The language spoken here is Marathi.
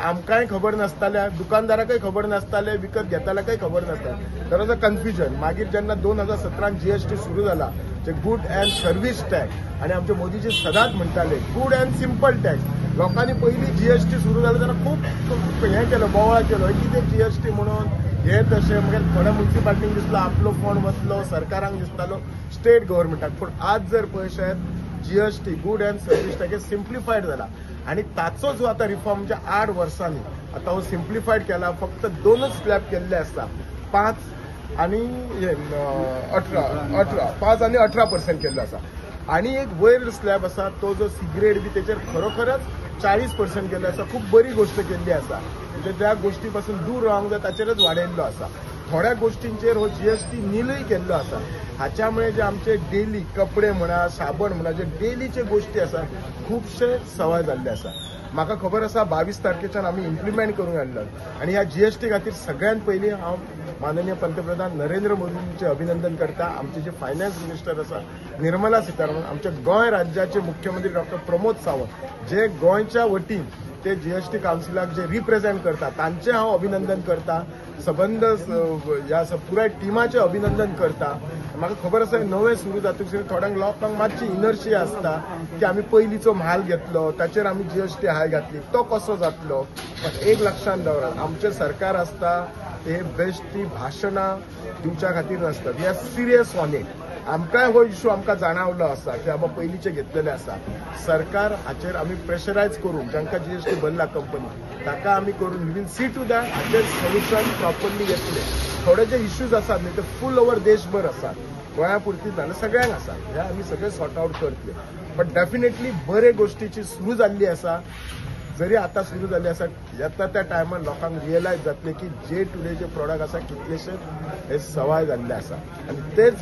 आमकांय खबर नासताले, दुकानदाराकय खबर नासताले, विकत घेताला काही खबर नासताले. तर कन्फ्युजन. मागीर जेन्ना 2017 जीएसटी सुरू झाला, जे गुड अँड सर्व्हिस टॅक्स आणि आमचे मोदीजी सदांच म्हणटाले गुड अँड सिंपल टॅक्स. लोकांनी पहिली जीएसटी सुरू झाली तेन्ना खूप हे केलं, बोवाळ केलो, कितें जीएसटी म्हणून हे तशें. मागीर थोड्या म्युनिसिपालिटींक दिसलो आपलो फंड वतलो, सरकारांक दिसतालो स्टेट गव्हर्नमेंटाक. पूण आज जर पळयशात GST good and service tax simplified जाला आणि ताचो जो आता रिफॉर्म म्हणजे 8 वर्सांनी आता हो सिम्प्लिफायड केला. फक्त 2च स्लॅब केल्ले आसा, 5 आणि 18% केल्लो आसा. आणि एक वयर स्लॅब आसा तो जो सिगरेट बी तेचेर खरोखरच 40% केल्लो आसा. खूप बरी गोष्ट केल्ली आसा. म्हणजे त्या गोष्टी पासून दूर रावंक जाय ताचेरच वाडयल्लो आसा. थोड्या गोष्टींचेर हो जीएसटी नीलय केल्लो आसा. हाच्यामुळे जे आमचे डेली कपडे म्हणा, साबण म्हणा, जे डेलीचे गोष्टी आसा खूपशे सवाय जाल्ले आसा. म्हाका खबर आसा 22 तारखेच्यान आमी इम्प्लिमेंट करूंक येयल्लो आणि ह्या जीएसटी खातीर सगळ्यात पयलीं हांव माननीय पंतप्रधान नरेंद्र मोदींचे अभिनंदन करता. आमचे जे फायनान्स मिनिस्टर आसा निर्मला सीतारामन, आमचे गोंय राज्याचे मुख्यमंत्री डॉक्टर प्रमोद सावंत, जे गोंयच्या वतीन ते जीएसटी कावन्सिलाक जे रिप्रेझेंट करता तांचे हांव अभिनंदन करता. सबंद ह्या पुराय टिमाचे अभिनंदन करता. म्हाका खबर आसा नवें सुरू जातकीर थोड्यांक लोकांक मातशी इनर्शिया आसता की आमी पयलींचो म्हाल घेतलो, ताचेर आमी जीएसटी हाय घातली, तो कसो जातलो. पण एक लक्षात दवरात, आमचे सरकार आसता ते बेश्टी भाशणां दिवच्या खातीर नासतात. We are serious on it. आमकांय हो इश्यू आमकां जाणवलो आसा की बाबा पयलींचे घेतलेले आसा. सरकार हाचेर आमी प्रेशरायज करून जांकां जीएसटी भरला कंपनी ताका आमी करून वील सी टू दॅट हाचेर सोल्युशन प्रॉपरली घेतले. थोडे जे इश्यूज आसात न्ही ते फूल ओवर देशभर आसात, गोंया पुरतीच ना, सगळ्यांक आसा. हे आमी सगळे सॉर्ट आउट करतले. बट डेफिनेटली बरे गोष्टीची सुरू जाल्ली आसा. जरी आता सुरू झाले आसा येता त्या टायमार लोकांक रियलायज जातले की जे टुडे जे प्रॉडक्ट आसा कितलेशेच हे सवाय जाल्ले आसा आणि तेच